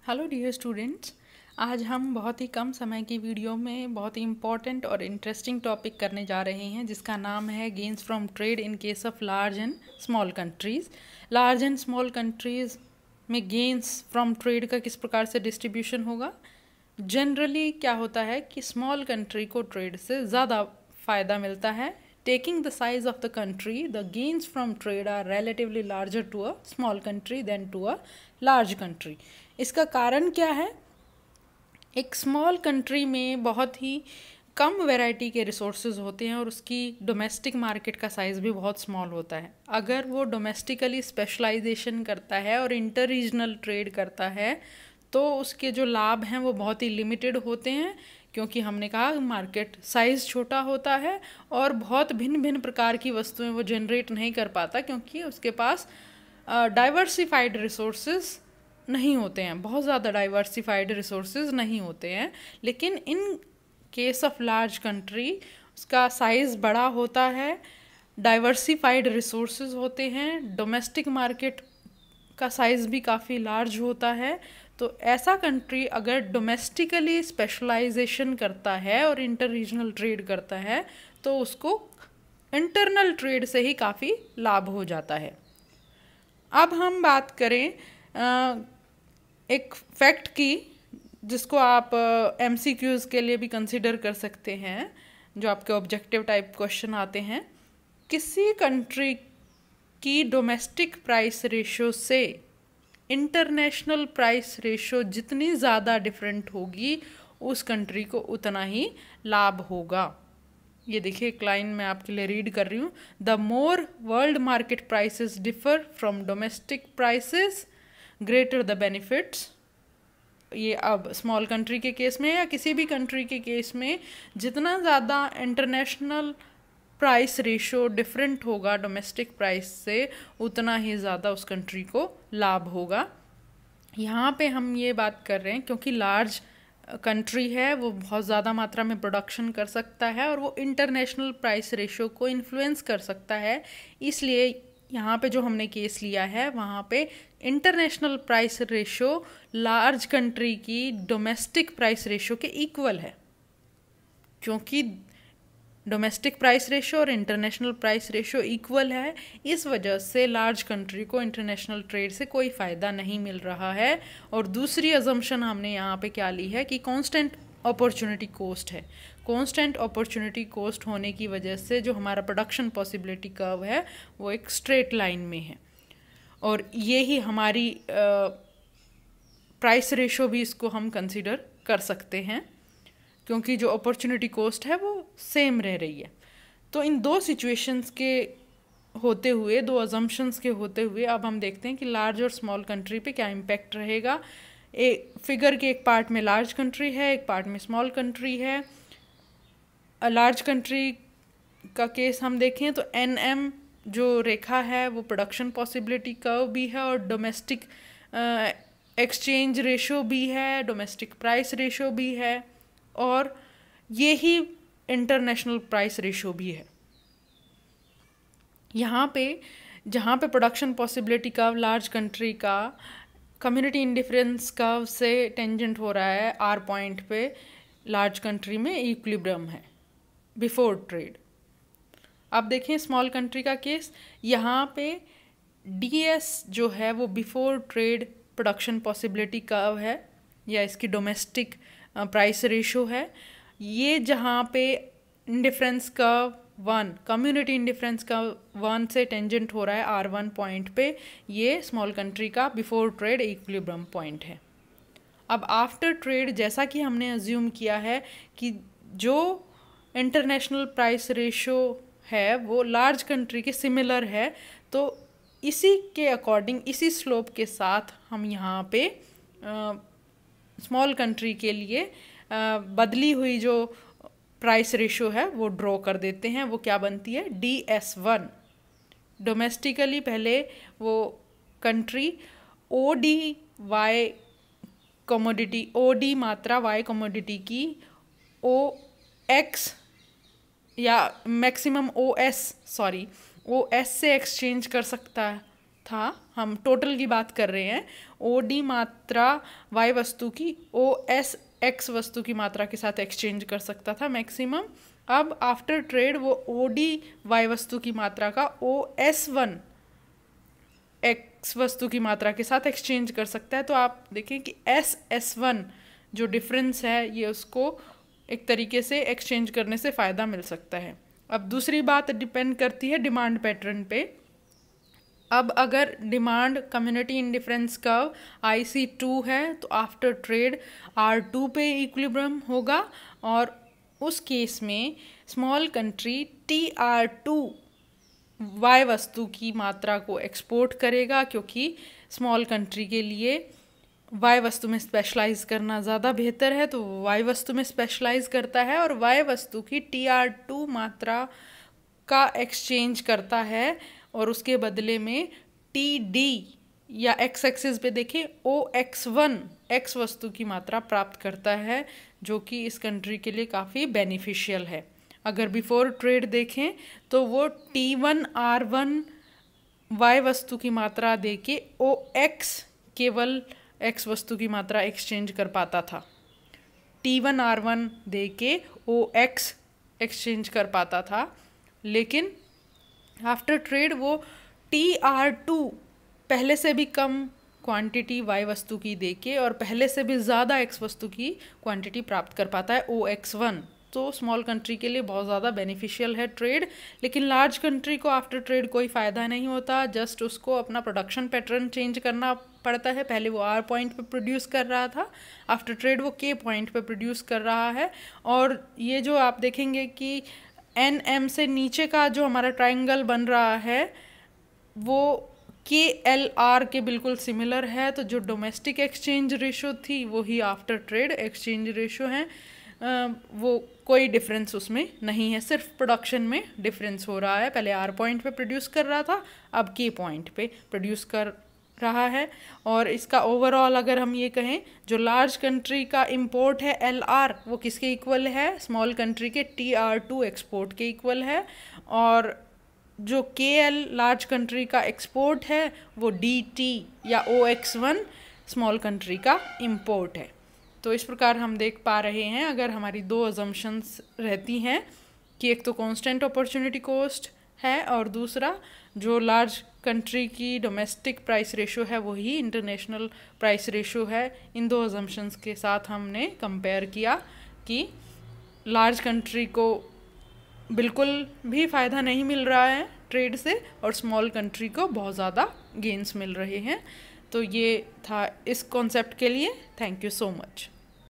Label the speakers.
Speaker 1: Hello dear students. आज हम बहुत ही कम समय की वीडियो में बहुत ही इम्पॉर्टेंट और इंटरेस्टिंग टॉपिक करने जा रहे हैं जिसका नाम है gains from trade in case of large and small countries. Large and small countries में गेन्स फ्रॉम ट्रेड का किस प्रकार से डिस्ट्रीब्यूशन होगा। जनरली क्या होता है कि स्मॉल कंट्री को ट्रेड से ज़्यादा फ़ायदा मिलता है। Taking the size of the country, the gains from trade are relatively larger to a small country than to a large country. इसका कारण क्या है? एक स्मॉल कंट्री में बहुत ही कम वैरायटी के रिसोर्सेज होते हैं और उसकी डोमेस्टिक मार्केट का साइज़ भी बहुत स्मॉल होता है। अगर वो डोमेस्टिकली स्पेशलाइजेशन करता है और इंटर रीजनल ट्रेड करता है तो उसके जो लाभ हैं वो बहुत ही लिमिटेड होते हैं, क्योंकि हमने कहा मार्केट साइज़ छोटा होता है और बहुत भिन्न भिन्न प्रकार की वस्तुएं वो जनरेट नहीं कर पाता, क्योंकि उसके पास डाइवर्सिफाइड रिसोर्सेज नहीं होते हैं, बहुत ज़्यादा डाइवर्सिफाइड रिसोर्सेज नहीं होते हैं। लेकिन in case of large country उसका साइज़ बड़ा होता है, डाइवर्सिफाइड रिसोर्सेज होते हैं, डोमेस्टिक मार्केट का साइज़ भी काफ़ी लार्ज होता है। तो ऐसा कंट्री अगर डोमेस्टिकली स्पेशलाइजेशन करता है और इंटर रीजनल ट्रेड करता है तो उसको इंटरनल ट्रेड से ही काफ़ी लाभ हो जाता है। अब हम बात करें एक फैक्ट की जिसको आप MCQs के लिए भी कंसिडर कर सकते हैं, जो आपके ऑब्जेक्टिव टाइप क्वेश्चन आते हैं। किसी कंट्री की डोमेस्टिक प्राइस रेशो से इंटरनेशनल प्राइस रेशो जितनी ज़्यादा डिफरेंट होगी उस कंट्री को उतना ही लाभ होगा। ये देखिए, एक लाइन मैं आपके लिए रीड कर रही हूँ। The more world market prices differ from domestic prices greater the benefits. ये अब स्मॉल कंट्री के केस में या किसी भी कंट्री के केस में जितना ज़्यादा इंटरनेशनल प्राइस रेशो डिफरेंट होगा डोमेस्टिक प्राइस से, उतना ही ज़्यादा उस कंट्री को लाभ होगा। यहाँ पे हम ये बात कर रहे हैं क्योंकि लार्ज कंट्री है, वो बहुत ज़्यादा मात्रा में प्रोडक्शन कर सकता है और वो इंटरनेशनल प्राइस रेशो को इन्फ्लुएंस कर सकता है। इसलिए यहाँ पे जो हमने केस लिया है वहाँ पे international price ratio large country की डोमेस्टिक प्राइस रेशो के इक्वल है, क्योंकि डोमेस्टिक प्राइस रेशो और इंटरनेशनल प्राइस रेशो इक्वल है। इस वजह से लार्ज कंट्री को इंटरनेशनल ट्रेड से कोई फ़ायदा नहीं मिल रहा है। और दूसरी अजम्पशन हमने यहाँ पे क्या ली है कि कांस्टेंट अपॉर्चुनिटी कॉस्ट है। कांस्टेंट अपॉर्चुनिटी कॉस्ट होने की वजह से जो हमारा प्रोडक्शन पॉसिबिलिटी कर्व है वो एक स्ट्रेट लाइन में है, और ये ही हमारी प्राइस रेशो भी इसको हम कंसिडर कर सकते हैं, क्योंकि जो अपॉर्चुनिटी कॉस्ट है वो सेम रह रही है। तो इन दो सिचुएशंस के होते हुए, दो अजम्पशंस के होते हुए, अब हम देखते हैं कि लार्ज और स्मॉल कंट्री पे क्या इम्पैक्ट रहेगा। फिगर के एक पार्ट में लार्ज कंट्री है, एक पार्ट में स्मॉल कंट्री है। लार्ज कंट्री का केस हम देखें तो NM जो रेखा है वो प्रोडक्शन पॉसिबिलिटी कर्व भी है और डोमेस्टिक एक्सचेंज रेशो भी है, डोमेस्टिक प्राइस रेशो भी है, और ये ही इंटरनेशनल प्राइस रेशो भी है। यहाँ पे जहाँ पे production possibility curve large country का कम्युनिटी इंडिफरेंस कर्व से टेंजेंट हो रहा है, R पॉइंट पे लार्ज कंट्री में इक्विलिब्रियम है बिफोर ट्रेड। अब देखें स्मॉल कंट्री का केस, यहाँ पे DS जो है वो before trade production possibility curve है या इसकी डोमेस्टिक प्राइस रेशो है। ये जहाँ पे indifference curve 1, community indifference curve 1 से टेंजेंट हो रहा है R1 पॉइंट पे, ये स्मॉल कंट्री का बिफोर ट्रेड इक्विलिब्रियम पॉइंट है। अब आफ्टर ट्रेड जैसा कि हमने अज्यूम किया है कि जो इंटरनेशनल प्राइस रेशो है वो लार्ज कंट्री के सिमिलर है, तो इसी के अकॉर्डिंग, इसी स्लोप के साथ हम यहाँ पे स्मॉल कंट्री के लिए बदली हुई जो प्राइस रेशो है वो ड्रॉ कर देते हैं। वो क्या बनती है? DS1। डोमेस्टिकली पहले वो कंट्री ODY कमोडिटी, OD मात्रा Y कमोडिटी की OX या मैक्सिमम OS से एक्सचेंज कर सकता था, हम टोटल की बात कर रहे हैं, OD मात्रा Y वस्तु की OS X वस्तु की मात्रा के साथ एक्सचेंज कर सकता था मैक्सिमम। अब आफ्टर ट्रेड वो OD Y वस्तु की मात्रा का OS1 X वस्तु की मात्रा के साथ एक्सचेंज कर सकता है। तो आप देखें कि S1 जो डिफरेंस है ये उसको एक तरीके से एक्सचेंज करने से फ़ायदा मिल सकता है। अब दूसरी बात डिपेंड करती है डिमांड पैटर्न पे। अब अगर demand community indifference curve IC2 है तो आफ्टर ट्रेड R2 पे इक्विलिब्रियम होगा, और उस केस में स्मॉल कंट्री TR2 Y वस्तु की मात्रा को एक्सपोर्ट करेगा, क्योंकि स्मॉल कंट्री के लिए Y वस्तु में स्पेशलाइज करना ज़्यादा बेहतर है, तो Y वस्तु में स्पेशलाइज करता है और Y वस्तु की TR2 मात्रा का एक्सचेंज करता है, और उसके बदले में TD या X एक्सिस पे देखें OX1 X वस्तु की मात्रा प्राप्त करता है, जो कि इस कंट्री के लिए काफ़ी बेनिफिशियल है। अगर बिफोर ट्रेड देखें तो वो T1R1 Y वस्तु की मात्रा देके OX केवल X वस्तु की मात्रा एक्सचेंज कर पाता था, T1R1 देके OX एक्सचेंज कर पाता था, लेकिन आफ्टर ट्रेड वो TR2 पहले से भी कम क्वांटिटी Y वस्तु की देके और पहले से भी ज़्यादा X वस्तु की क्वांटिटी प्राप्त कर पाता है OX1। तो स्मॉल कंट्री के लिए बहुत ज़्यादा बेनिफिशियल है ट्रेड, लेकिन लार्ज कंट्री को आफ्टर ट्रेड कोई फ़ायदा नहीं होता, जस्ट उसको अपना प्रोडक्शन पैटर्न चेंज करना पड़ता है। पहले वो R पॉइंट पे प्रोड्यूस कर रहा था, आफ्टर ट्रेड वो K पॉइंट पे प्रोड्यूस कर रहा है। और ये जो आप देखेंगे कि NM से नीचे का जो हमारा ट्राइंगल बन रहा है वो KLR के बिल्कुल सिमिलर है। तो जो डोमेस्टिक एक्सचेंज रेशो थी वही आफ्टर ट्रेड एक्सचेंज रेशो है, वो कोई डिफरेंस उसमें नहीं है, सिर्फ प्रोडक्शन में डिफरेंस हो रहा है। पहले R पॉइंट पे प्रोड्यूस कर रहा था, अब K पॉइंट पे प्रोड्यूस कर रहा है। और इसका ओवरऑल अगर हम ये कहें, जो लार्ज कंट्री का इंपोर्ट है LR वो किसके इक्वल है, स्मॉल कंट्री के TR2 एक्सपोर्ट के इक्वल है, और जो KL लार्ज कंट्री का एक्सपोर्ट है वो DT या OX1 स्मॉल कंट्री का इंपोर्ट है। तो इस प्रकार हम देख पा रहे हैं, अगर हमारी दो अजम्पशंस रहती हैं कि एक तो कांस्टेंट अपॉर्चुनिटी कॉस्ट है और दूसरा जो लार्ज कंट्री की डोमेस्टिक प्राइस रेशो है वही इंटरनेशनल प्राइस रेशो है। इन दो अजम्पशंस के साथ हमने कंपेयर किया कि लार्ज कंट्री को बिल्कुल भी फ़ायदा नहीं मिल रहा है ट्रेड से और स्मॉल कंट्री को बहुत ज़्यादा गेन्स मिल रहे हैं। तो ये था इस कॉन्सेप्ट के लिए। Thank you so much.